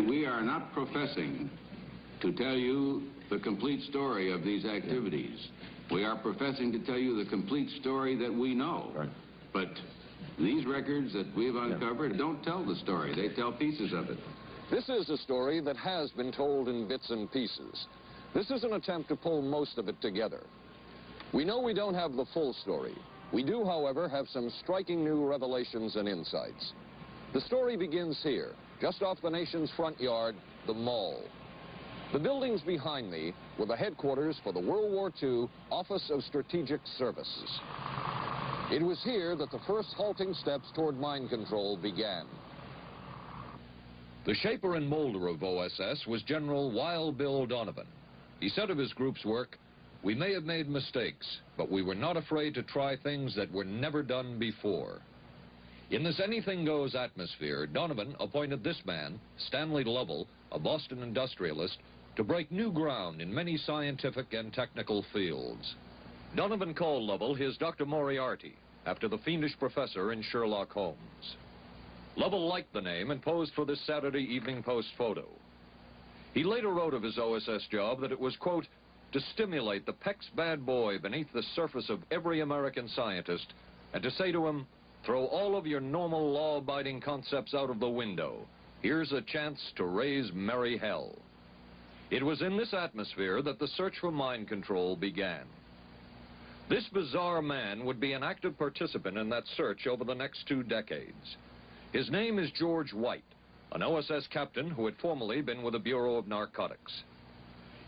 We are not professing to tell you the complete story of these activities. We are professing to tell you the complete story that we know. Right. But these records that we've uncovered don't tell the story. They tell pieces of it. This is a story that has been told in bits and pieces. This is an attempt to pull most of it together. We know we don't have the full story. We do, however, have some striking new revelations and insights. The story begins here, just off the nation's front yard, the Mall. The buildings behind me were the headquarters for the World War II Office of Strategic Services. It was here that the first halting steps toward mind control began. The shaper and molder of OSS was General Wild Bill Donovan. He said of his group's work, "We may have made mistakes, but we were not afraid to try things that were never done before." In this anything-goes atmosphere, Donovan appointed this man, Stanley Lovell, a Boston industrialist, to break new ground in many scientific and technical fields. Donovan called Lovell his Dr. Moriarty, after the fiendish professor in Sherlock Holmes. Lovell liked the name and posed for this Saturday Evening Post photo. He later wrote of his OSS job that it was, quote, to stimulate the Peck's bad boy beneath the surface of every American scientist and to say to him, throw all of your normal law-abiding concepts out of the window. Here's a chance to raise merry hell. It was in this atmosphere that the search for mind control began. This bizarre man would be an active participant in that search over the next 2 decades. His name is George White, an OSS captain who had formerly been with the Bureau of Narcotics.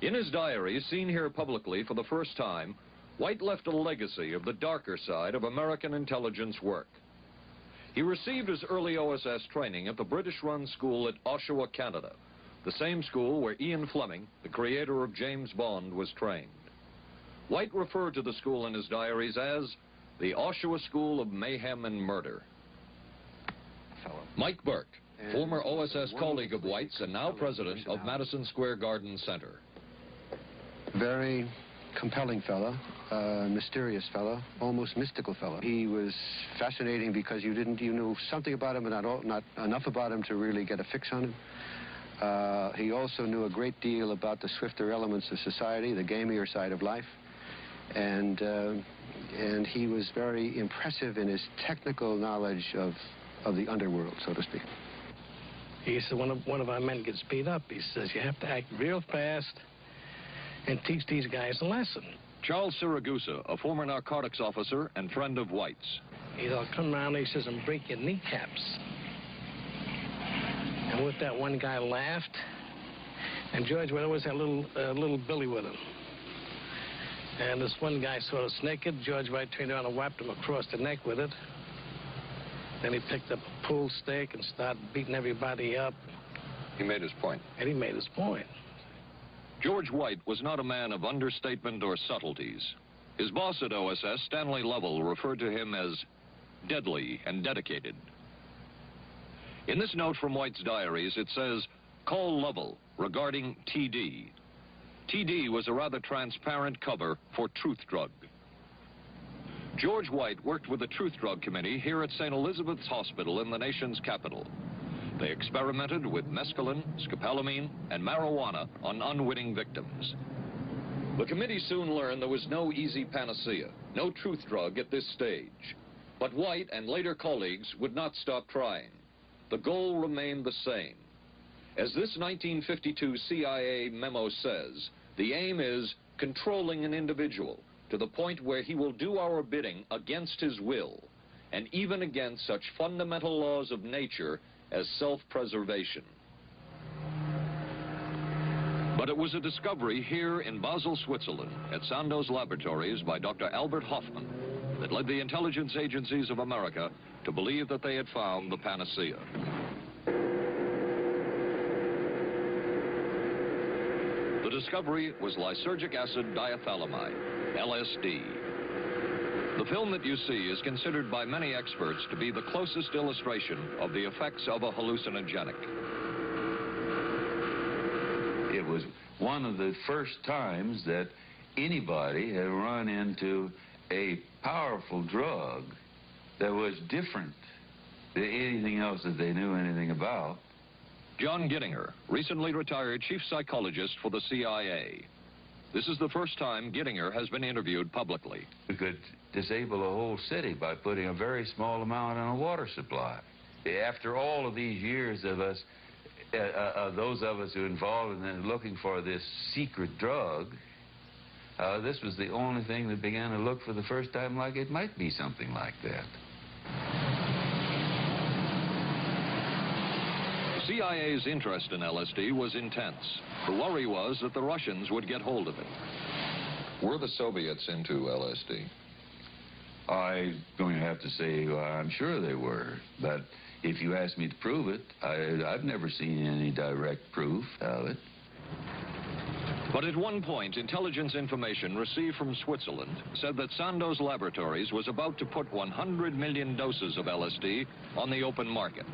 In his diary, seen here publicly for the first time, White left a legacy of the darker side of American intelligence work. He received his early OSS training at the British-run school at Oshawa, Canada, the same school where Ian Fleming, the creator of James Bond, was trained. White referred to the school in his diaries as the Oshawa School of Mayhem and Murder. Mike Burke, former OSS colleague of White's and now president of Madison Square Garden Center. Very compelling fellow, mysterious fellow, almost mystical fellow. He was fascinating because you knew something about him, but not enough about him to really get a fix on him. He also knew a great deal about the swifter elements of society, the gamier side of life, and he was very impressive in his technical knowledge of the underworld, so to speak. He said one of our men gets beat up. He says you have to act real fast and teach these guys a lesson. Charles Siragusa, a former narcotics officer and friend of White's. He'll come around, he says, and break your kneecaps. And with that, one guy laughed, and George would always have little Billy with him. And this one guy saw us naked. George White turned around and whapped him across the neck with it. Then he picked up a pool stick and started beating everybody up. He made his point. And he made his point. George White was not a man of understatement or subtleties. His boss at OSS, Stanley Lovell, referred to him as deadly and dedicated. In this note from White's diaries, it says, call Lovell regarding TD. TD was a rather transparent cover for Truth Drug. George White worked with the Truth Drug Committee here at St. Elizabeth's Hospital in the nation's capital. They experimented with mescaline, scopolamine, and marijuana on unwitting victims. The committee soon learned there was no easy panacea, no truth drug at this stage. But White and later colleagues would not stop trying. The goal remained the same. As this 1952 CIA memo says, the aim is controlling an individual to the point where he will do our bidding against his will, and even against such fundamental laws of nature as self-preservation. But it was a discovery here in Basel, Switzerland, at Sandoz Laboratories by Dr. Albert Hoffman that led the intelligence agencies of America to believe that they had found the panacea. The discovery was lysergic acid diethylamide, LSD. The film that you see is considered by many experts to be the closest illustration of the effects of a hallucinogenic. It was one of the first times that anybody had run into a powerful drug that was different than anything else that they knew anything about, John Gittinger, recently retired chief psychologist for the CIA. This is the first time Gittinger has been interviewed publicly. We could disable a whole city by putting a very small amount on a water supply. After all of these years of us, those of us who are involved in looking for this secret drug, this was the only thing that began to look for the first time like it might be something like that. The CIA's interest in LSD was intense. The worry was that the Russians would get hold of it. Were the Soviets into LSD? I'm going to have to say I'm sure they were, but if you ask me to prove it, I've never seen any direct proof of it. But at one point, intelligence information received from Switzerland said that Sandoz Laboratories was about to put 100 million doses of LSD on the open market.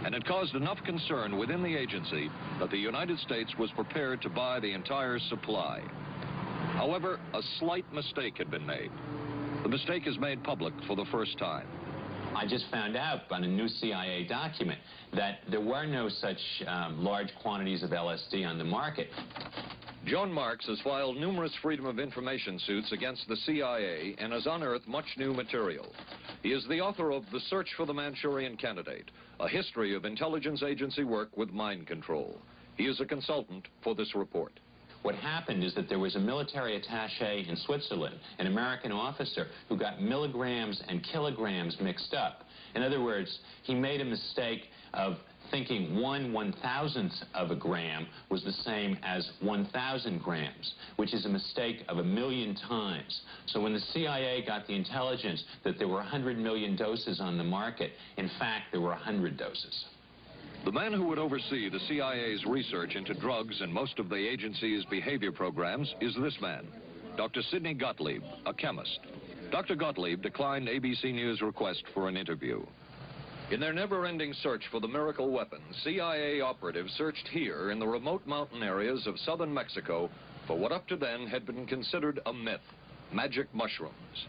And it caused enough concern within the agency that the United States was prepared to buy the entire supply. However, a slight mistake had been made. The mistake is made public for the first time. I just found out on a new CIA document that there were no such large quantities of LSD on the market. John Marks has filed numerous Freedom of Information suits against the CIA and has unearthed much new material. He is the author of The Search for the Manchurian Candidate, a history of intelligence agency work with mind control. He is a consultant for this report. What happened is that there was a military attaché in Switzerland, an American officer, who got milligrams and kilograms mixed up. In other words, he made a mistake of thinking 1/1000th of a gram was the same as 1,000 grams, which is a mistake of 1,000,000 times. So when the CIA got the intelligence that there were 100 million doses on the market, in fact, there were 100 doses. The man who would oversee the CIA's research into drugs and most of the agency's behavior programs is this man, Dr. Sidney Gottlieb, a chemist. Dr. Gottlieb declined ABC News' request for an interview. In their never-ending search for the miracle weapon, CIA operatives searched here in the remote mountain areas of southern Mexico for what up to then had been considered a myth, magic mushrooms.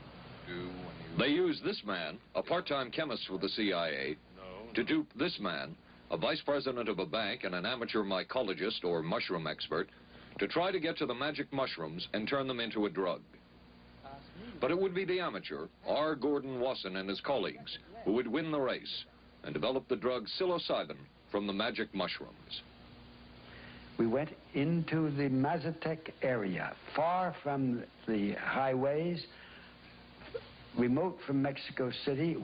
They used this man, a part-time chemist for the CIA, to dupe this man, a vice president of a bank and an amateur mycologist or mushroom expert, to try to get to the magic mushrooms and turn them into a drug. But it would be the amateur, R. Gordon Wasson and his colleagues, who would win the race and develop the drug psilocybin from the magic mushrooms. We went into the Mazatec area, far from the highways, remote from Mexico City.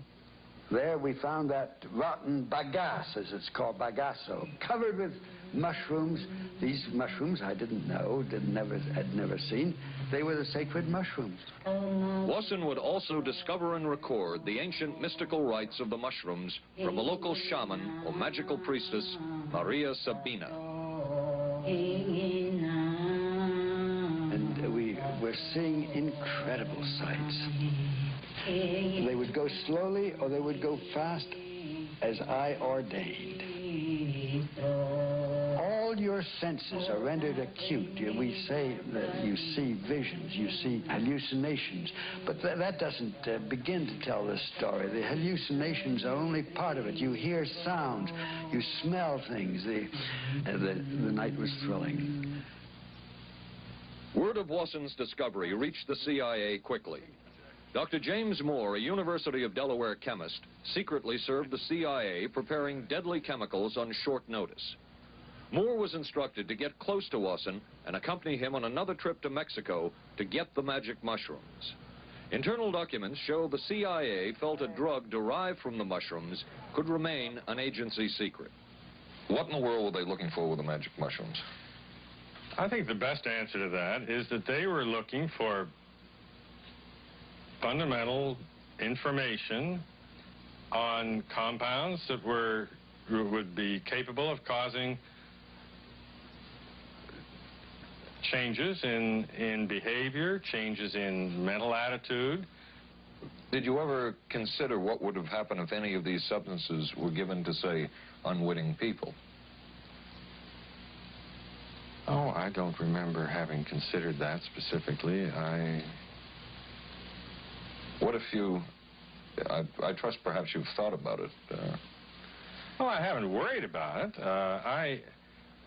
There we found that rotten bagasse, as it's called, bagasso, covered with mushrooms. These mushrooms I didn't know, had never seen. They were the sacred mushrooms. Wasson would also discover and record the ancient mystical rites of the mushrooms from a local shaman or magical priestess, Maria Sabina. And we were seeing incredible sights. They would go slowly or they would go fast as I ordained. All your senses are rendered acute. We say that you see visions, you see hallucinations, but that doesn't begin to tell the story. The hallucinations are only part of it. You hear sounds, you smell things. The night was thrilling. Word of Wasson's discovery reached the CIA quickly. Dr. James Moore, a University of Delaware chemist, secretly served the CIA preparing deadly chemicals on short notice. Moore was instructed to get close to Wasson and accompany him on another trip to Mexico to get the magic mushrooms. Internal documents show the CIA felt a drug derived from the mushrooms could remain an agency secret. What in the world were they looking for with the magic mushrooms? I think the best answer to that is that they were looking for fundamental information on compounds that would be capable of causing changes in behavior, changes in mental attitude. Did you ever consider what would have happened if any of these substances were given to, say, unwitting people? Oh, I don't remember having considered that specifically. What if you, I trust perhaps you've thought about it, Well, I haven't worried about it.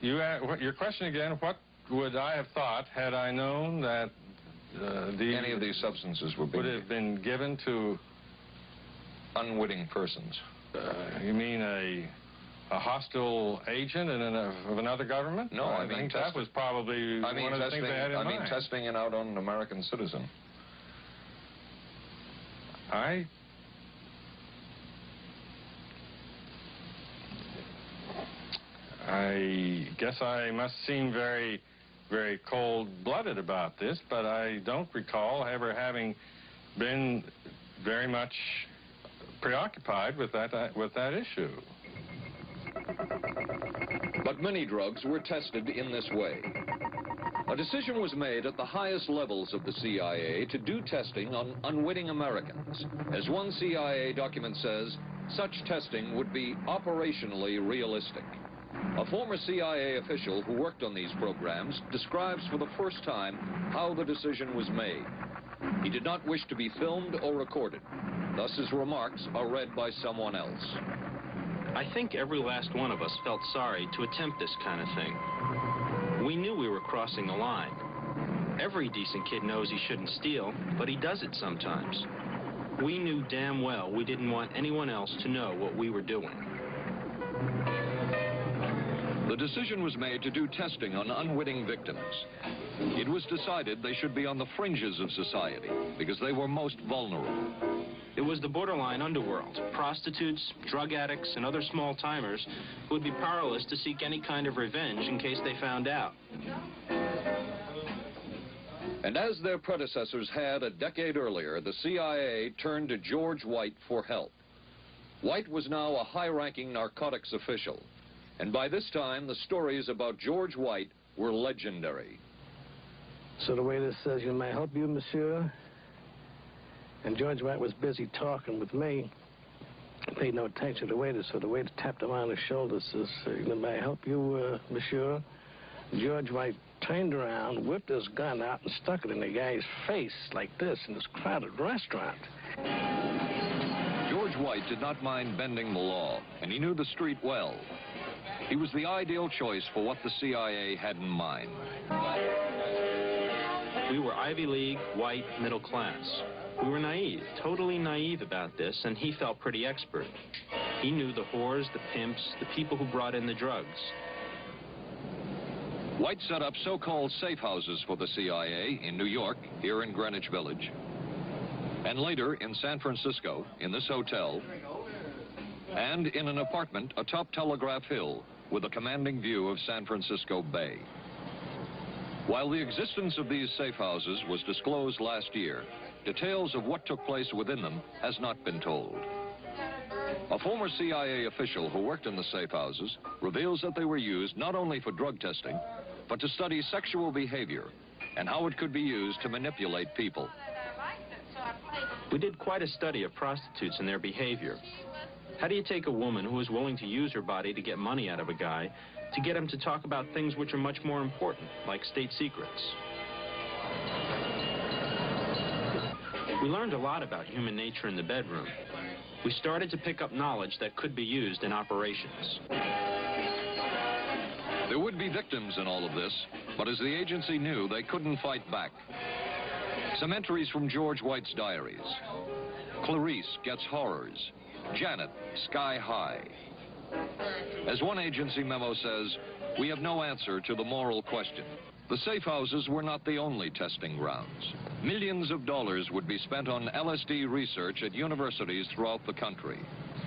Your question again, what would I have thought had I known that any of these substances would have been given to unwitting persons? You mean a hostile agent of another government? No, I think that was probably one of the things they had in mind. I mean testing it out on an American citizen. I guess I must seem very, very cold-blooded about this, but I don't recall ever having been very much preoccupied with that issue. But many drugs were tested in this way. A decision was made at the highest levels of the CIA to do testing on unwitting Americans. As one CIA document says, such testing would be operationally realistic. A former CIA official who worked on these programs describes for the first time how the decision was made. He did not wish to be filmed or recorded. Thus his remarks are read by someone else. I think every last one of us felt sorry to attempt this kind of thing. We knew we were crossing the line. Every decent kid knows he shouldn't steal, but he does it sometimes. We knew damn well we didn't want anyone else to know what we were doing. The decision was made to do testing on unwitting victims. It was decided they should be on the fringes of society because they were most vulnerable. It was the borderline underworld, prostitutes, drug addicts, and other small-timers who would be powerless to seek any kind of revenge in case they found out. And as their predecessors had a decade earlier, the CIA turned to George White for help. White was now a high-ranking narcotics official. And by this time, the stories about George White were legendary. So the waiter says, "You may help you, monsieur?" And George White was busy talking with me. I paid no attention to the waiter, so the waiter tapped him on the shoulder, says, "May I help you, monsieur?" George White turned around, whipped his gun out, and stuck it in the guy's face like this in this crowded restaurant. George White did not mind bending the law, and he knew the street well. He was the ideal choice for what the CIA had in mind. We were Ivy League, white, middle class. We were naive, totally naive about this, and he felt pretty expert. He knew the whores, the pimps, the people who brought in the drugs. White set up so-called safe houses for the CIA in New York, here in Greenwich Village, and later in San Francisco, in this hotel, and in an apartment atop Telegraph Hill with a commanding view of San Francisco Bay. While the existence of these safe houses was disclosed last year, details of what took place within them has not been told. A former CIA official who worked in the safe houses reveals that they were used not only for drug testing, but to study sexual behavior and how it could be used to manipulate people. We did quite a study of prostitutes and their behavior. How do you take a woman who is willing to use her body to get money out of a guy to get him to talk about things which are much more important, like state secrets? We learned a lot about human nature in the bedroom. We started to pick up knowledge that could be used in operations. There would be victims in all of this, but as the agency knew, they couldn't fight back. Some entries from George White's diaries. Clarice gets horrors. Janet, sky high. As one agency memo says, we have no answer to the moral question. The safe houses were not the only testing grounds. Millions of dollars would be spent on LSD research at universities throughout the country.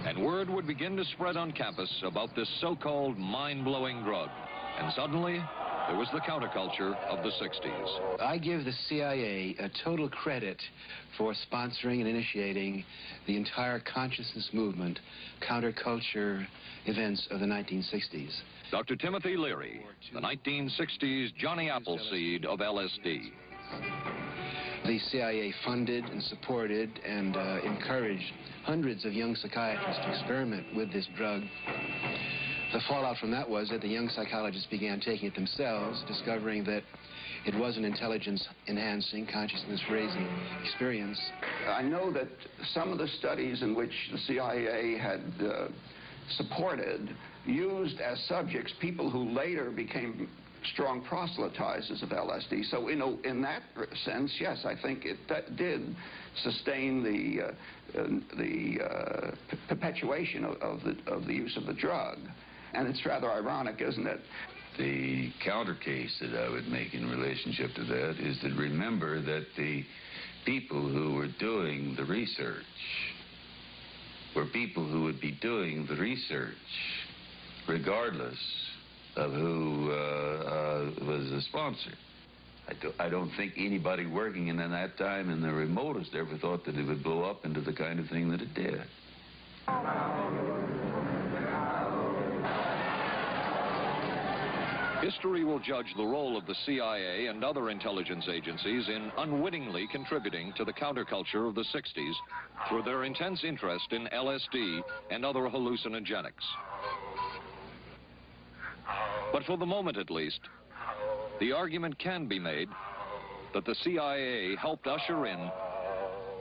And word would begin to spread on campus about this so-called mind-blowing drug. And suddenly, there was the counterculture of the 60s. I give the CIA a total credit for sponsoring and initiating the entire consciousness movement, counterculture events of the 1960s. Dr. Timothy Leary, the 1960s Johnny Appleseed of LSD. The CIA funded and supported and encouraged hundreds of young psychiatrists to experiment with this drug. The fallout from that was that the young psychologists began taking it themselves, discovering that it was an intelligence-enhancing, consciousness-raising experience. I know that some of the studies in which the CIA had supported, used as subjects people who later became strong proselytizers of LSD. So, in that sense, yes, I think it did sustain the perpetuation of the use of the drug. And it's rather ironic, isn't it? The counter case that I would make in relationship to that is to remember that the people who were doing the research were people who would be doing the research regardless of who was the sponsor. I don't think anybody working in that time in the remotest ever thought that it would blow up into the kind of thing that it did. History will judge the role of the CIA and other intelligence agencies in unwittingly contributing to the counterculture of the 60s through their intense interest in LSD and other hallucinogenics. But for the moment at least, the argument can be made that the CIA helped usher in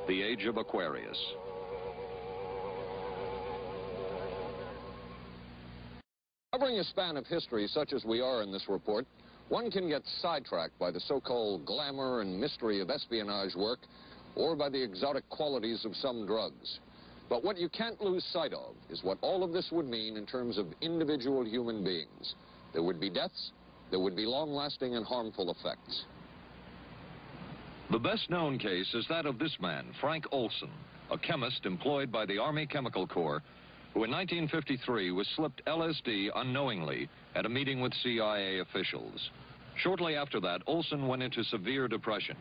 the age of Aquarius. Covering a span of history such as we are in this report, one can get sidetracked by the so-called glamour and mystery of espionage work or by the exotic qualities of some drugs. But what you can't lose sight of is what all of this would mean in terms of individual human beings. There would be deaths, there would be long-lasting and harmful effects. The best-known case is that of this man, Frank Olson, a chemist employed by the Army Chemical Corps, who in 1953 was slipped LSD unknowingly at a meeting with CIA officials. Shortly after that, Olson went into severe depression.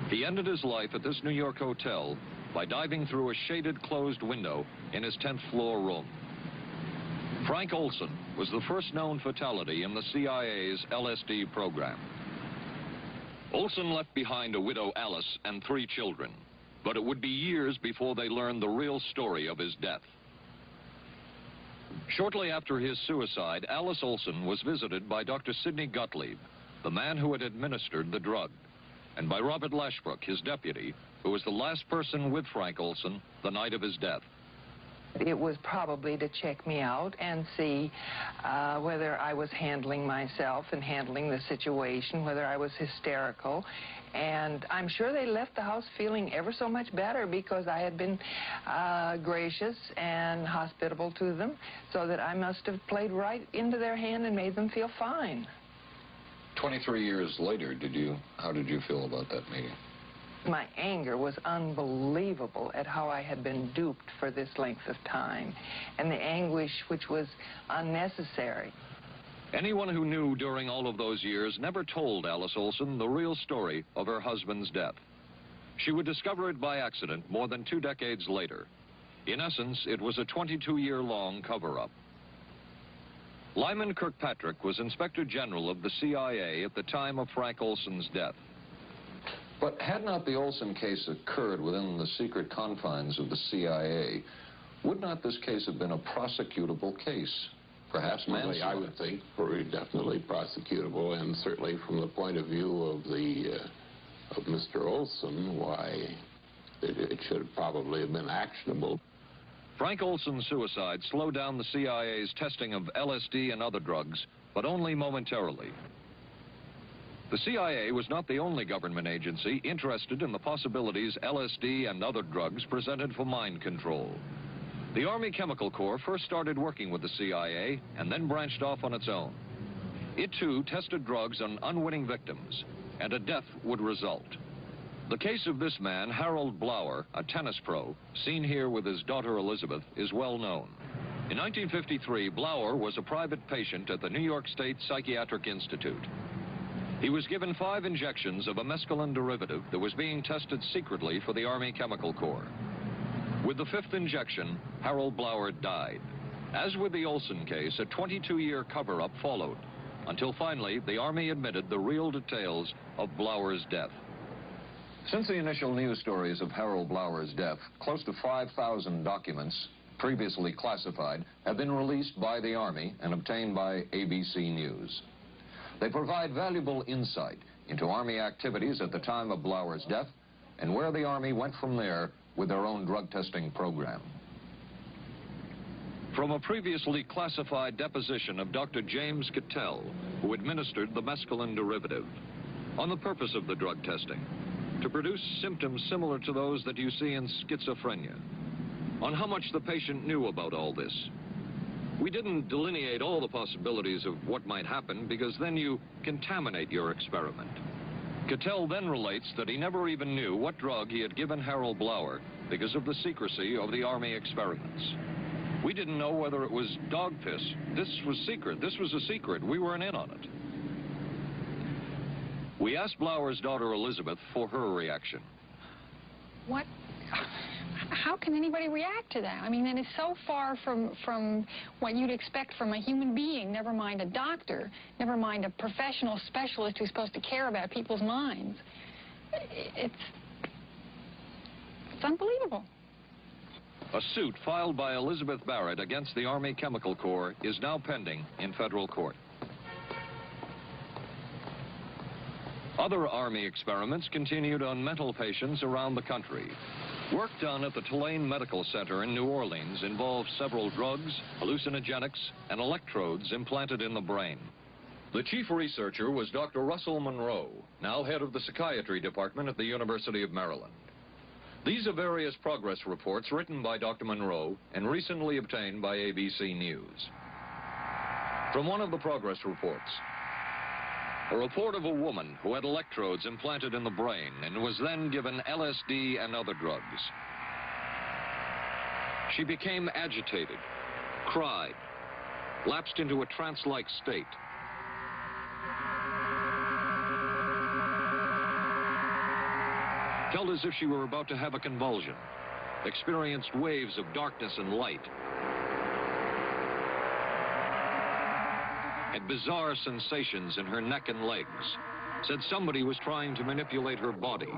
He ended his life at this New York hotel by diving through a shaded closed window in his 10th floor room. Frank Olson was the first known fatality in the CIA's LSD program. Olson left behind a widow, Alice, and 3 children, but it would be years before they learned the real story of his death. Shortly after his suicide, Alice Olson was visited by Dr. Sidney Gottlieb, the man who had administered the drug, and by Robert Lashbrook, his deputy, who was the last person with Frank Olson the night of his death. It was probably to check me out and see whether I was handling myself and handling the situation, whether I was hysterical. And I'm sure they left the house feeling ever so much better because I had been gracious and hospitable to them, so that I must have played right into their hand and made them feel fine. 23 years later, how did you feel about that meeting? My anger was unbelievable at how I had been duped for this length of time, and the anguish which was unnecessary. Anyone who knew during all of those years never told Alice Olson the real story of her husband's death. She would discover it by accident more than 2 decades later. In essence, it was a 22-year-long cover-up. Lyman Kirkpatrick was Inspector General of the CIA at the time of Frank Olson's death. But had not the Olson case occurred within the secret confines of the CIA, would not this case have been a prosecutable case? Perhaps manslaughter? I would think very definitely prosecutable, and certainly from the point of view of Mr. Olson, why, it should probably have been actionable. Frank Olson's suicide slowed down the CIA's testing of LSD and other drugs, but only momentarily. The CIA was not the only government agency interested in the possibilities LSD and other drugs presented for mind control. The Army Chemical Corps first started working with the CIA and then branched off on its own. It too tested drugs on unwitting victims, and a death would result. The case of this man, Harold Blower, a tennis pro, seen here with his daughter Elizabeth, is well known. In 1953, Blower was a private patient at the New York State Psychiatric Institute. He was given 5 injections of a mescaline derivative that was being tested secretly for the Army Chemical Corps. With the 5th injection, Harold Blower died. As with the Olson case, a 22-year cover-up followed, until finally the Army admitted the real details of Blower's death. Since the initial news stories of Harold Blower's death, close to 5,000 documents, previously classified, have been released by the Army and obtained by ABC News. They provide valuable insight into Army activities at the time of Blower's death and where the Army went from there with their own drug testing program. From a previously classified deposition of Dr. James Cattell, who administered the mescaline derivative, on the purpose of the drug testing, to produce symptoms similar to those that you see in schizophrenia, on how much the patient knew about all this. We didn't delineate all the possibilities of what might happen because then you contaminate your experiment. Cattell then relates that he never even knew what drug he had given Harold Blauer because of the secrecy of the Army experiments. We didn't know whether it was dog piss. This was secret. This was a secret. We weren't in on it. We asked Blauer's daughter Elizabeth for her reaction. What? How can anybody react to that? I mean, that is so far from what you'd expect from a human being, never mind a doctor, never mind a professional specialist who's supposed to care about people's minds. It's unbelievable. A suit filed by Elizabeth Barrett against the Army Chemical Corps is now pending in federal court. Other Army experiments continued on mental patients around the country. Work done at the Tulane Medical Center in New Orleans involved several drugs, hallucinogenics, and electrodes implanted in the brain. The chief researcher was Dr. Russell Monroe, now head of the psychiatry department at the University of Maryland. These are various progress reports written by Dr. Monroe and recently obtained by ABC News. From one of the progress reports, a report of a woman who had electrodes implanted in the brain and was then given LSD and other drugs. She became agitated, cried, lapsed into a trance-like state. Felt as if she were about to have a convulsion, experienced waves of darkness and light, had bizarre sensations in her neck and legs, said somebody was trying to manipulate her body.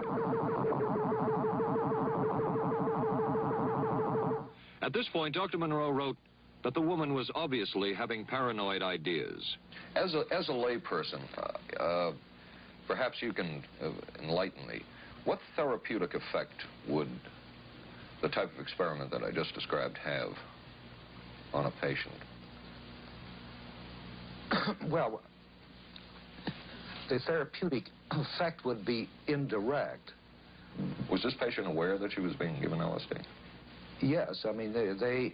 At this point, Dr. Monroe wrote that the woman was obviously having paranoid ideas. As a layperson, perhaps you can enlighten me. What therapeutic effect would the type of experiment that I just described have on a patient? Well, the therapeutic effect would be indirect. Was this patient aware that she was being given LSD? Yes, I mean, they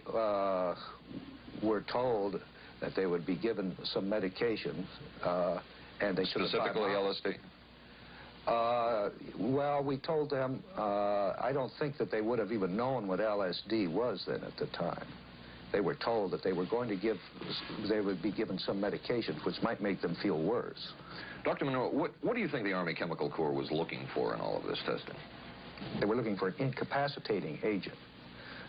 were told that they would be given some medication, and they should have specifically LSD? Well, we told them, I don't think that they would have even known what LSD was then at the time. They were told that they were going to they would be given some medications which might make them feel worse. Dr. Monroe, what do you think the Army Chemical Corps was looking for in all of this testing? They were looking for an incapacitating agent,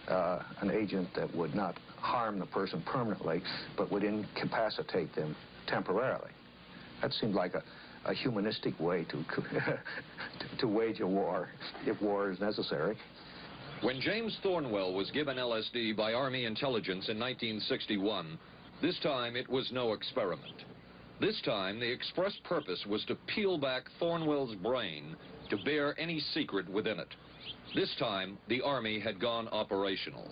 an agent that would not harm the person permanently, but would incapacitate them temporarily. That seemed like a humanistic way to wage a war, if war is necessary. When James Thornwell was given LSD by Army intelligence in 1961, this time it was no experiment. This time the express purpose was to peel back Thornwell's brain to bear any secret within it. This time the Army had gone operational.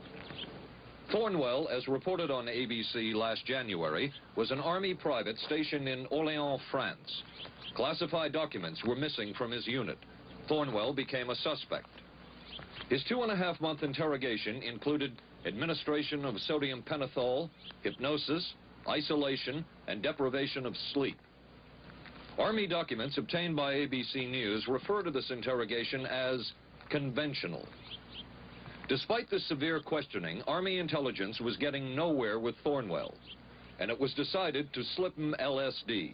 Thornwell, as reported on ABC last January, was an Army private stationed in Orléans, France. Classified documents were missing from his unit. Thornwell became a suspect. His 2.5-month interrogation included administration of sodium pentothal, hypnosis, isolation, and deprivation of sleep. Army documents obtained by ABC News refer to this interrogation as conventional. Despite this severe questioning, Army intelligence was getting nowhere with Thornwell, and it was decided to slip him LSD.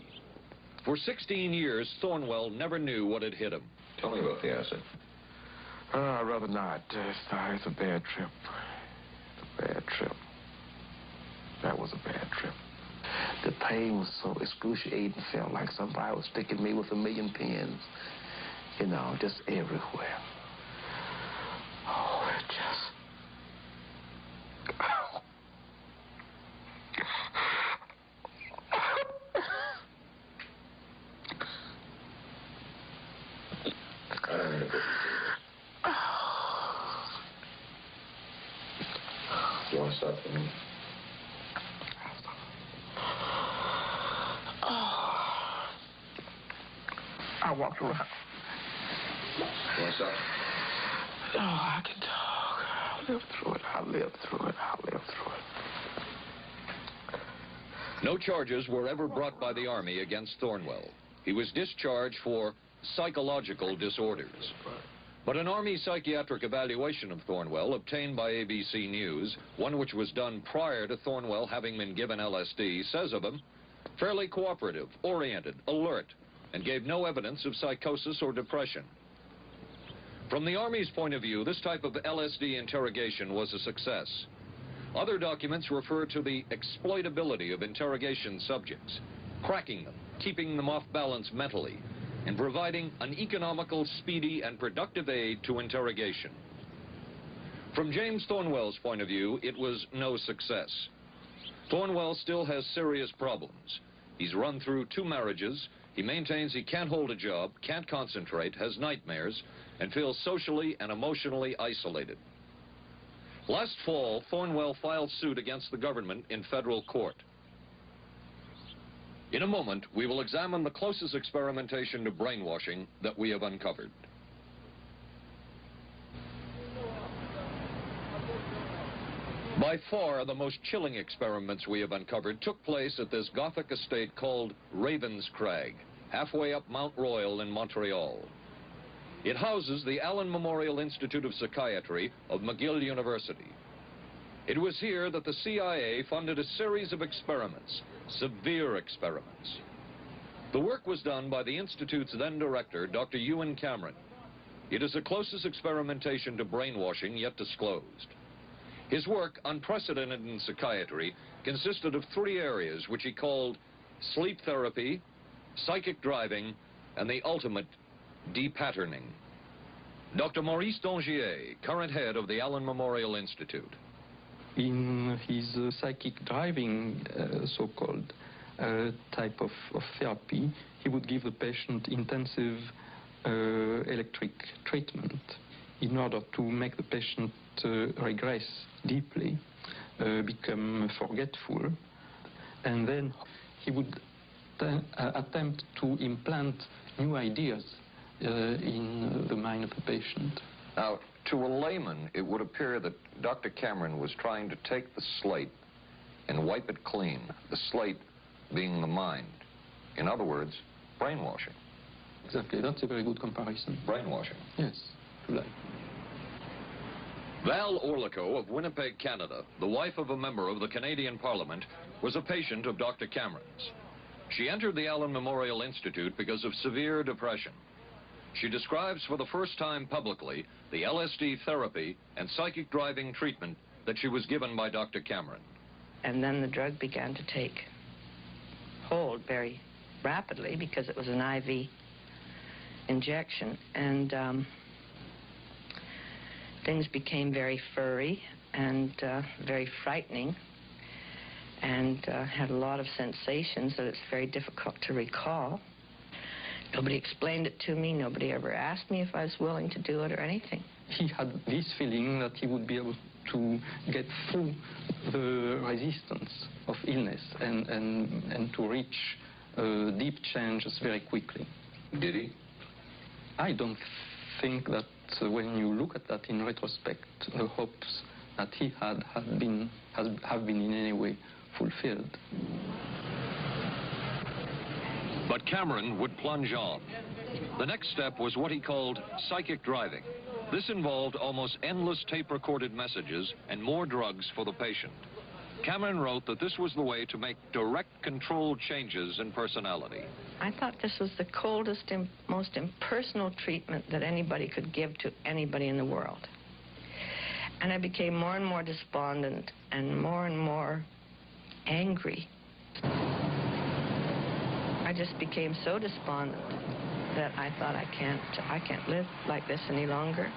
For 16 years, Thornwell never knew what had hit him. Tell me about the acid. I'd rather not. It's a bad trip. It's a bad trip. That was a bad trip. The pain was so excruciating. Felt like somebody was sticking me with 1,000,000 pins. You know, just everywhere. Oh, it just... You want to stop for me? I walked around. What's up? Oh, I can talk. I lived through it. I lived through it. I lived through it. No charges were ever brought by the Army against Thornwell. He was discharged for psychological disorders. But an Army psychiatric evaluation of Thornwell obtained by ABC News, one which was done prior to Thornwell having been given LSD, says of him, fairly cooperative, oriented, alert, and gave no evidence of psychosis or depression. From the Army's point of view, this type of LSD interrogation was a success. Other documents refer to the exploitability of interrogation subjects, cracking them, keeping them off balance mentally, and providing an economical, speedy, and productive aid to interrogation. From James Thornwell's point of view, it was no success. Thornwell still has serious problems. He's run through 2 marriages. He maintains he can't hold a job, can't concentrate, has nightmares, and feels socially and emotionally isolated. Last fall, Thornwell filed suit against the government in federal court. In a moment, we will examine the closest experimentation to brainwashing that we have uncovered. By far, the most chilling experiments we have uncovered took place at this Gothic estate called Ravenscrag, halfway up Mount Royal in Montreal. It houses the Allen Memorial Institute of Psychiatry of McGill University. It was here that the CIA funded a series of experiments, severe experiments. The work was done by the Institute's then director, Dr. Ewan Cameron. It is the closest experimentation to brainwashing yet disclosed. His work, unprecedented in psychiatry, consisted of 3 areas which he called sleep therapy, psychic driving, and the ultimate depatterning. Dr. Maurice Dongier, current head of the Allen Memorial Institute. In his psychic driving, so-called type of therapy, he would give the patient intensive electric treatment in order to make the patient regress deeply, become forgetful, and then he would attempt to implant new ideas in the mind of the patient. Now, to a layman, it would appear that Dr. Cameron was trying to take the slate and wipe it clean, the slate being the mind. In other words, brainwashing. Exactly, that's a very good comparison. Brainwashing. Yes, right. Val Orlico of Winnipeg, Canada, the wife of a member of the Canadian Parliament, was a patient of Dr. Cameron's. She entered the Allen Memorial Institute because of severe depression. She describes for the first time publicly the LSD therapy and psychic driving treatment that she was given by Dr. Cameron. And then the drug began to take hold very rapidly because it was an IV injection. And things became very furry and very frightening, and had a lot of sensations that it's very difficult to recall. Nobody explained it to me. Nobody ever asked me if I was willing to do it or anything. He had this feeling that he would be able to get through the resistance of illness and to reach deep changes very quickly. Did he? I don't think that when you look at that in retrospect, the hopes that he had have been in any way fulfilled. But Cameron would plunge on. The next step was what he called psychic driving. This involved almost endless tape-recorded messages and more drugs for the patient. Cameron wrote that this was the way to make direct controlled changes in personality. I thought this was the coldest and most impersonal treatment that anybody could give to anybody in the world. And I became more and more despondent and more angry. I just became so despondent that I thought I can't live like this any longer.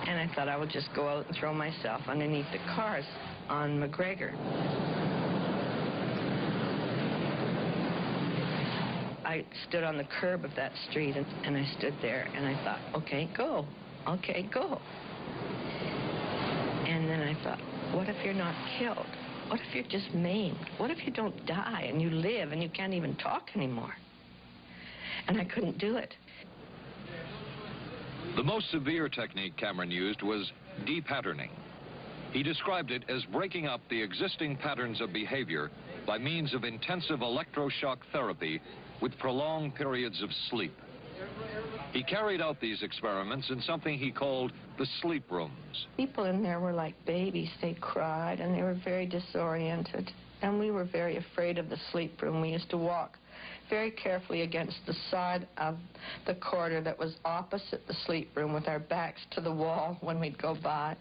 And I thought I would just go out and throw myself underneath the cars on McGregor. I stood on the curb of that street and I stood there and I thought, okay, go. Okay, go. And then I thought, what if you're not killed? What if you're just maimed? What if you don't die and you live and you can't even talk anymore? And I couldn't do it. The most severe technique Cameron used was de-patterning. He described it as breaking up the existing patterns of behavior by means of intensive electroshock therapy with prolonged periods of sleep. He carried out these experiments in something he called the sleep rooms. People in there were like babies. They cried and they were very disoriented. And we were very afraid of the sleep room. We used to walk very carefully against the side of the corridor that was opposite the sleep room with our backs to the wall when we'd go by.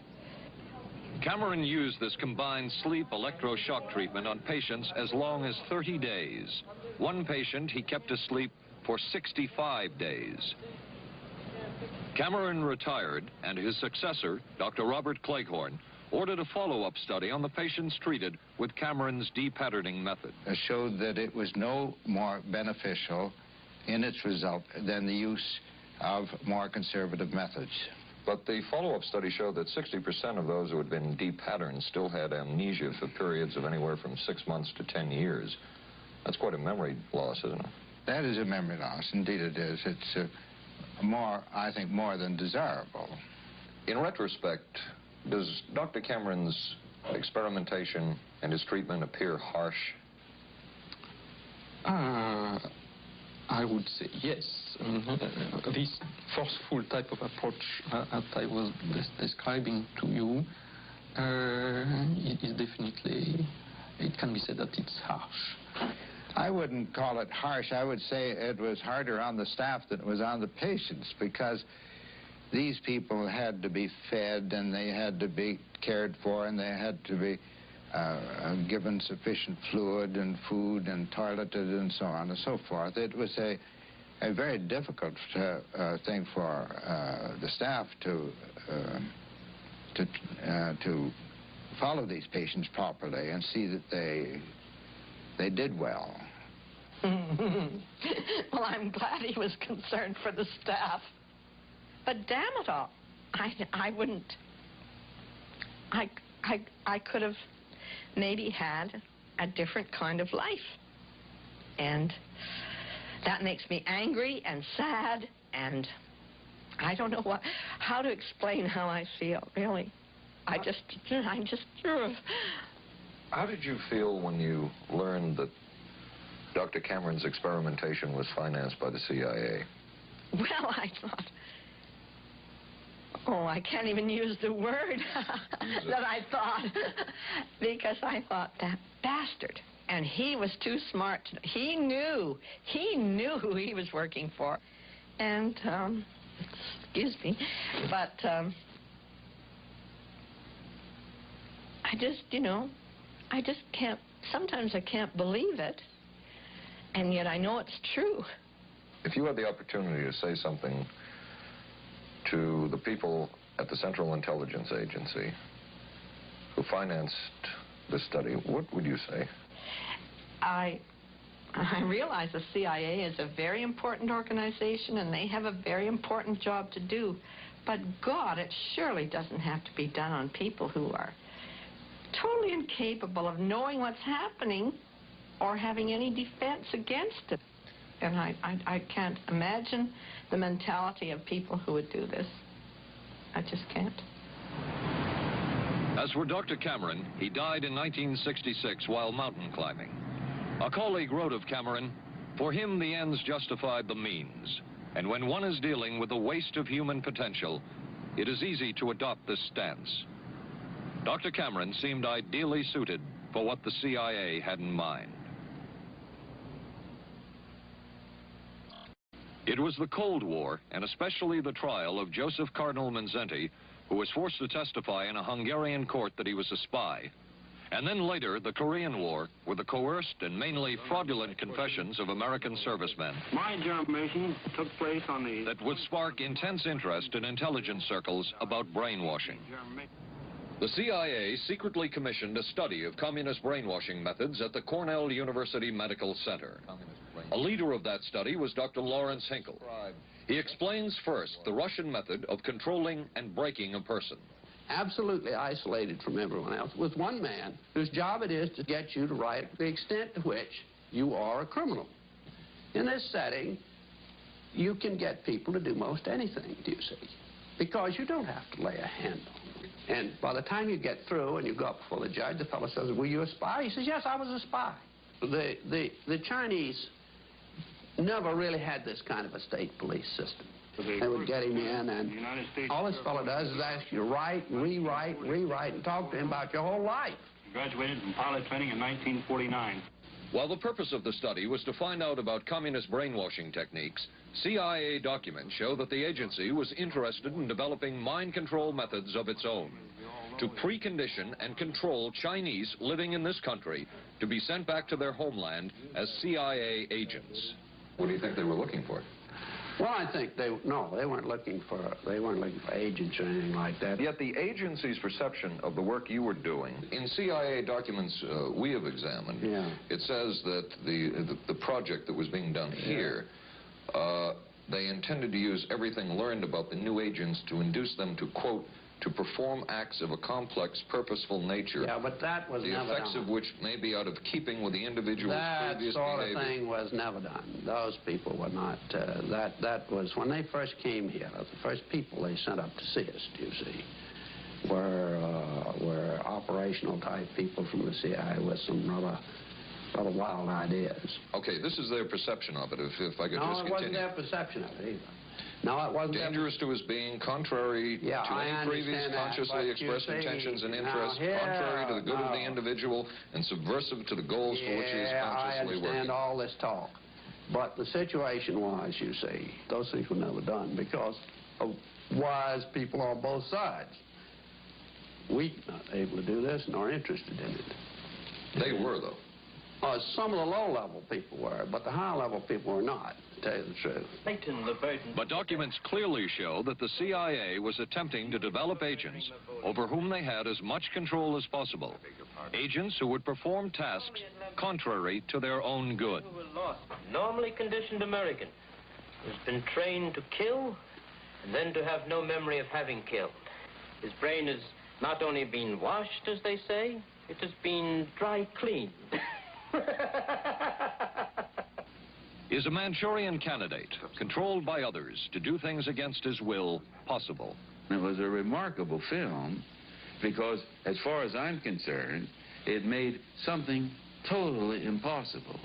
Cameron used this combined sleep electroshock treatment on patients as long as 30 days. One patient he kept asleep for 65 days. Cameron retired, and his successor, Dr. Robert Cleghorn, ordered a follow-up study on the patients treated with Cameron's de-patterning method. It showed that it was no more beneficial in its result than the use of more conservative methods. But the follow-up study showed that 60% of those who had been de-patterned still had amnesia for periods of anywhere from 6 months to 10 years. That's quite a memory loss, isn't it? That is a memory loss. Indeed it is. It's I think, more than desirable. In retrospect, does Dr. Cameron's experimentation and his treatment appear harsh? I would say yes. This forceful type of approach that I was describing to you is definitely, it can be said that it's harsh. I wouldn't call it harsh. I would say it was harder on the staff than it was on the patients, because these people had to be fed and they had to be cared for and they had to be given sufficient fluid and food and toileted and so on and so forth. It was a very difficult thing for the staff to follow these patients properly and see that they did well. Well, I'm glad he was concerned for the staff. But damn it all, I wouldn't. I could have maybe had a different kind of life. And that makes me angry and sad, and I don't know how to explain how I feel, really. I'm just... How did you feel when you learned that Dr. Cameron's experimentation was financed by the CIA? Well, I thought... Oh, I can't even use the word that I thought, because I thought, that bastard. And he was too smart. He knew who he was working for. And, excuse me, but I just, I just can't, sometimes I can't believe it, and yet I know it's true. If you had the opportunity to say something to the people at the Central Intelligence Agency who financed this study, what would you say? I realize the CIA is a very important organization and they have a very important job to do, but God, it surely doesn't have to be done on people who are totally incapable of knowing what's happening or having any defense against it. And I can't imagine the mentality of people who would do this. I just can't. As for Dr. Cameron, he died in 1966 while mountain climbing. A colleague wrote of Cameron, "For him, the ends justified the means. And when one is dealing with the waste of human potential, it is easy to adopt this stance." Dr. Cameron seemed ideally suited for what the CIA had in mind. It was the Cold War, and especially the trial of Joseph Cardinal Mindszenty, who was forced to testify in a Hungarian court that he was a spy. And then later, the Korean War, with the coerced and mainly fraudulent confessions of American servicemen. My information took place on the... That would spark intense interest in intelligence circles about brainwashing. The CIA secretly commissioned a study of communist brainwashing methods at the Cornell University Medical Center. A leader of that study was Dr. Lawrence Hinkle. He explains first the Russian method of controlling and breaking a person. Absolutely isolated from everyone else, with one man whose job it is to get you to write the extent to which you are a criminal. In this setting, you can get people to do most anything, do you see? because you don't have to lay a hand on them. And by the time you get through and you go up before the judge, the fellow says, were you a spy? He says, yes, I was a spy. The Chinese never really had this kind of a state police system. They would get him in, and all this fellow does is ask you to write, rewrite, and talk to him about your whole life. Graduated from pilot training in 1949. While the purpose of the study was to find out about communist brainwashing techniques, CIA documents show that the agency was interested in developing mind control methods of its own to precondition and control Chinese living in this country to be sent back to their homeland as CIA agents. What do you think they were looking for? Well, I think they weren't looking for agents or anything like that. Yet the agency's perception of the work you were doing, in CIA documents we have examined, it says that the project that was being done here, they intended to use everything learned about the new agents to induce them to, quote, to perform acts of a complex, purposeful nature. Yeah, but that was never done. The effects of which may be out of keeping with the individual's previous behavior. That sort of thing was never done. Those people were not, that was, when they first came here, the first people they sent up to see us, you see, were operational type people from the CIA with some rather wild ideas. Okay, this is their perception of it, if I could just continue. No, it wasn't their perception of it either. No, it wasn't. Dangerous to his being, contrary to any previous consciously expressed intentions and interests, contrary to the good of the individual, and subversive to the goals for which he is consciously working. I understand all this talk. But the situation was, you see, those things were never done because of wise people on both sides. We were not able to do this nor interested in it. They were, though. Some of the low-level people were, but the high-level people were not, to tell you the truth. But documents clearly show that the CIA was attempting to develop agents over whom they had as much control as possible. Agents who would perform tasks contrary to their own good. Normally conditioned American who's been trained to kill and then to have no memory of having killed. His brain has not only been washed, as they say, it has been dry cleaned. Is a Manchurian candidate, controlled by others to do things against his will, possible? It was a remarkable film because, as far as I'm concerned, it made something totally impossible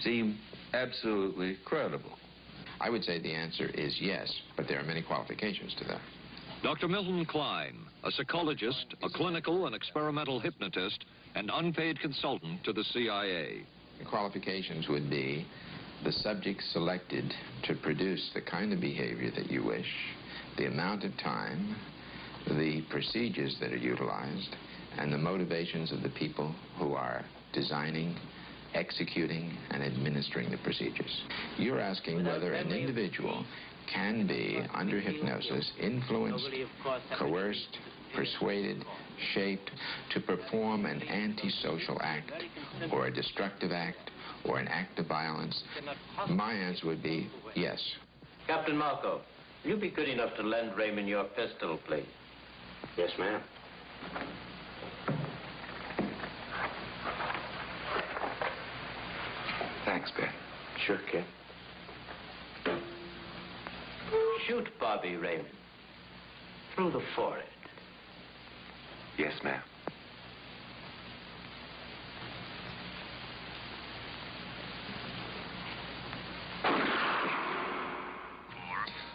seem absolutely credible. I would say the answer is yes, but there are many qualifications to that. Dr. Milton Klein, a psychologist, a clinical and experimental hypnotist, and unpaid consultant to the CIA. The qualifications would be the subject selected to produce the kind of behavior that you wish, the amount of time, the procedures that are utilized, and the motivations of the people who are designing, executing, and administering the procedures. You're asking whether an individual can be, under hypnosis, influenced, coerced, persuaded, shaped to perform an antisocial act, or a destructive act, or an act of violence. My answer would be yes. Captain Marco, will you be good enough to lend Raymond your pistol, please? Yes, ma'am. Thanks, Ben. Sure, kid. Shoot Bobby, Raymond. Through the forehead. Yes, ma'am.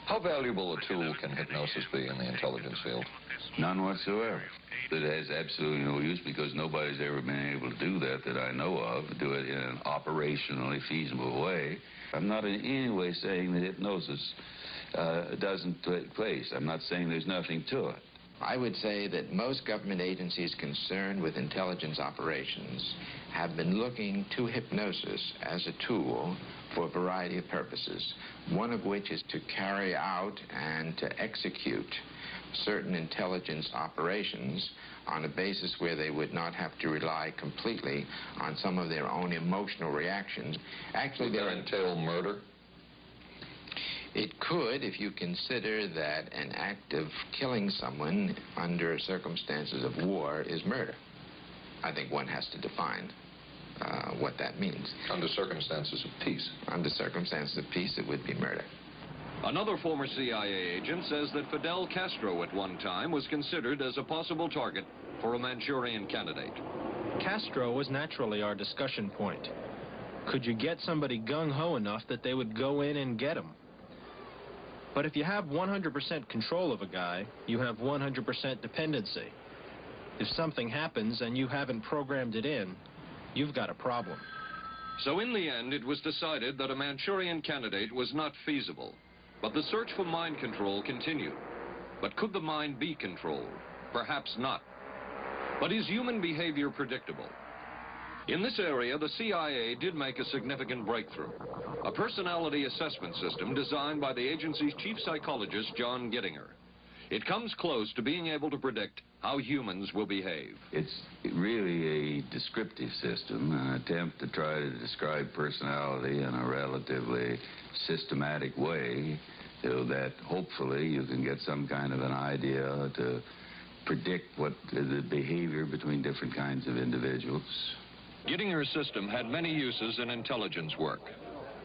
How valuable a tool can hypnosis be in the intelligence field? None whatsoever. It has absolutely no use because nobody's ever been able to do that I know of, do it in an operationally feasible way. I'm not in any way saying that hypnosis doesn't take place. I'm not saying there's nothing to it. I would say that most government agencies concerned with intelligence operations have been looking to hypnosis as a tool for a variety of purposes, one of which is to carry out and to execute certain intelligence operations on a basis where they would not have to rely completely on some of their own emotional reactions. Actually, would that entail murder? It could, if you consider that an act of killing someone under circumstances of war is murder. I think one has to define what that means. Under circumstances of peace? Under circumstances of peace, it would be murder. Another former CIA agent says that Fidel Castro at one time was considered as a possible target for a Manchurian candidate. Castro was naturally our discussion point. Could you get somebody gung-ho enough that they would go in and get him? But if you have 100% control of a guy, you have 100% dependency. If something happens and you haven't programmed it in, you've got a problem. So in the end, it was decided that a Manchurian candidate was not feasible. But the search for mind control continued. But could the mind be controlled? Perhaps not. But is human behavior predictable? In this area, the CIA did make a significant breakthrough. A personality assessment system designed by the agency's chief psychologist, John Gittinger. It comes close to being able to predict how humans will behave. It's really a descriptive system, an attempt to try to describe personality in a relatively systematic way so that hopefully you can get some kind of an idea to predict what the behavior between different kinds of individuals. Gittinger's system had many uses in intelligence work.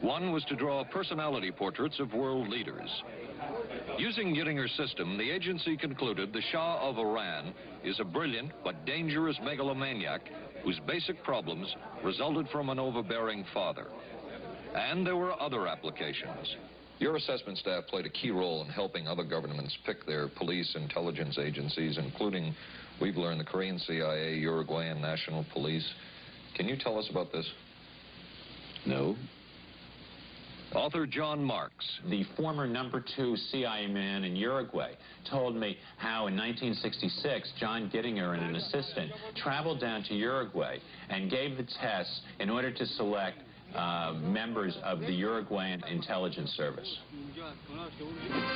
One was to draw personality portraits of world leaders. Using Gittinger's system, the agency concluded the Shah of Iran is a brilliant but dangerous megalomaniac whose basic problems resulted from an overbearing father. And there were other applications. Your assessment staff played a key role in helping other governments pick their police intelligence agencies, including, we've learned, the Korean CIA, Uruguayan National Police. Can you tell us about this? No. Author John Marks. The former #2 CIA man in Uruguay told me how in 1966 John Gittinger and an assistant traveled down to Uruguay and gave the tests in order to select members of the Uruguayan intelligence service.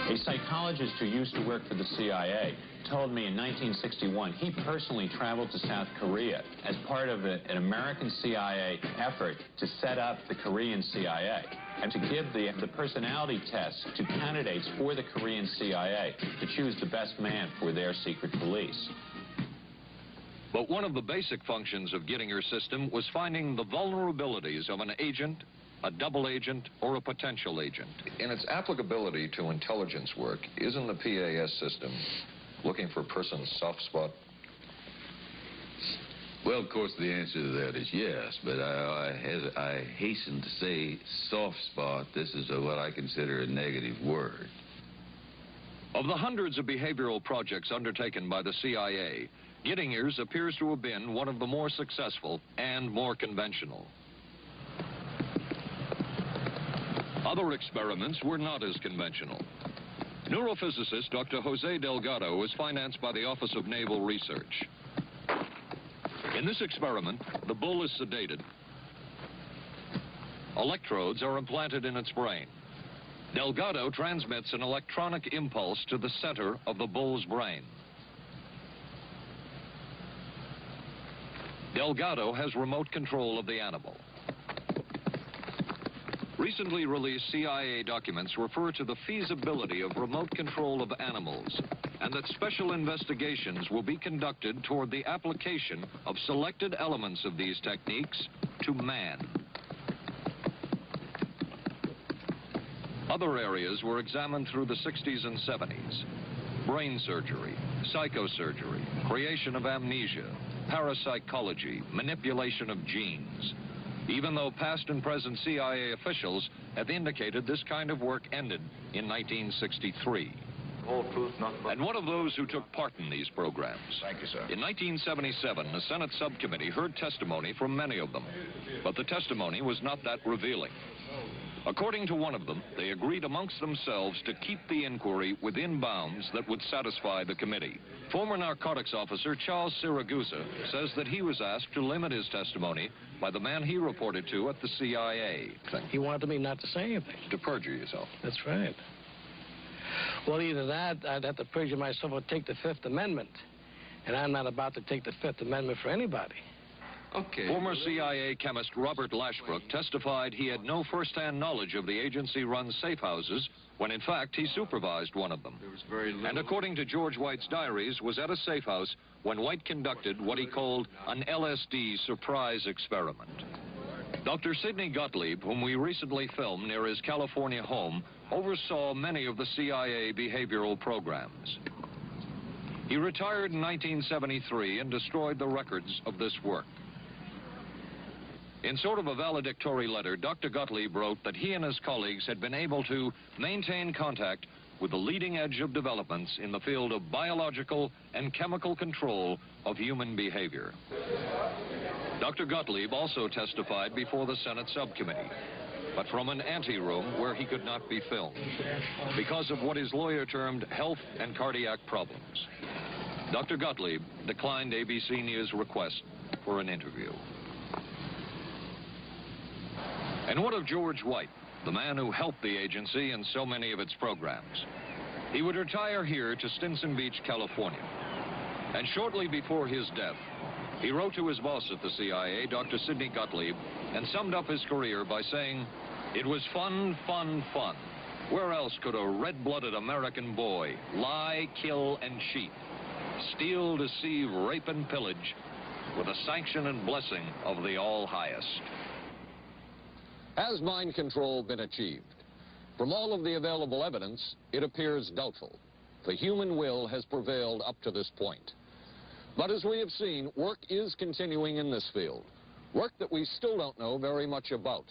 A psychologist who used to work for the CIA told me in 1961 he personally traveled to South Korea as part of an American CIA effort to set up the Korean CIA and to give the personality tests to candidates for the Korean CIA to choose the best man for their secret police. But one of the basic functions of Gittinger's system was finding the vulnerabilities of an agent, a double agent, or a potential agent. In its applicability to intelligence work, isn't the PAS system looking for a person's soft spot? Well, of course, the answer to that is yes, but I hasten to say soft spot. This is what I consider a negative word. Of the hundreds of behavioral projects undertaken by the CIA, Gittinger's appears to have been one of the more successful and more conventional. Other experiments were not as conventional. Neurophysicist Dr. Jose Delgado was financed by the Office of Naval Research. In this experiment, the bull is sedated. Electrodes are implanted in its brain. Delgado transmits an electronic impulse to the center of the bull's brain. Delgado has remote control of the animal. Recently released CIA documents refer to the feasibility of remote control of animals and that special investigations will be conducted toward the application of selected elements of these techniques to man. Other areas were examined through the 60s and 70s. Brain surgery, psychosurgery, creation of amnesia, parapsychology, manipulation of genes. Even though past and present CIA officials have indicated this kind of work ended in 1963. And one of those who took part in these programs. Thank you, sir. In 1977, a Senate subcommittee heard testimony from many of them, but the testimony was not that revealing. According to one of them, they agreed amongst themselves to keep the inquiry within bounds that would satisfy the committee. Former narcotics officer Charles Siragusa says that he was asked to limit his testimony by the man he reported to at the CIA. He wanted me not to say anything. To perjure yourself. That's right. Well, either that, I'd have to perjure myself or take the Fifth Amendment. And I'm not about to take the Fifth Amendment for anybody. Okay. Former CIA chemist Robert Lashbrook testified he had no first-hand knowledge of the agency-run safe houses when, in fact, he supervised one of them. And according to George White's diaries, was at a safe house when White conducted what he called an LSD surprise experiment. Dr. Sidney Gottlieb, whom we recently filmed near his California home, oversaw many of the CIA behavioral programs. He retired in 1973 and destroyed the records of this work. In sort of a valedictory letter, Dr. Gottlieb wrote that he and his colleagues had been able to maintain contact with the leading edge of developments in the field of biological and chemical control of human behavior. Dr. Gottlieb also testified before the Senate subcommittee, but from an anteroom where he could not be filmed because of what his lawyer termed health and cardiac problems. Dr. Gottlieb declined ABC News' request for an interview. And what of George White, the man who helped the agency in so many of its programs? He would retire here to Stinson Beach, California. And shortly before his death, he wrote to his boss at the CIA, Dr. Sidney Gottlieb, and summed up his career by saying, "It was fun, fun, fun. Where else could a red-blooded American boy lie, kill, and cheat, steal, deceive, rape, and pillage with the sanction and blessing of the All-Highest?" Has mind control been achieved? From all of the available evidence, it appears doubtful. The human will has prevailed up to this point. But as we have seen, work is continuing in this field, work that we still don't know very much about.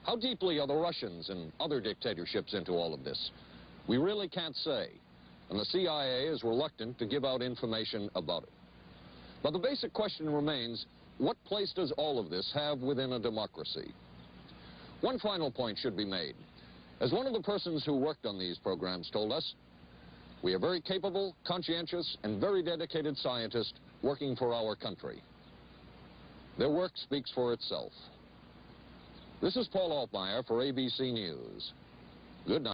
How deeply are the Russians and other dictatorships into all of this? We really can't say, and the CIA is reluctant to give out information about it. But the basic question remains, what place does all of this have within a democracy? One final point should be made. As one of the persons who worked on these programs told us, we are very capable, conscientious, and very dedicated scientists working for our country. Their work speaks for itself. This is Paul Altmaier for ABC News. Good night.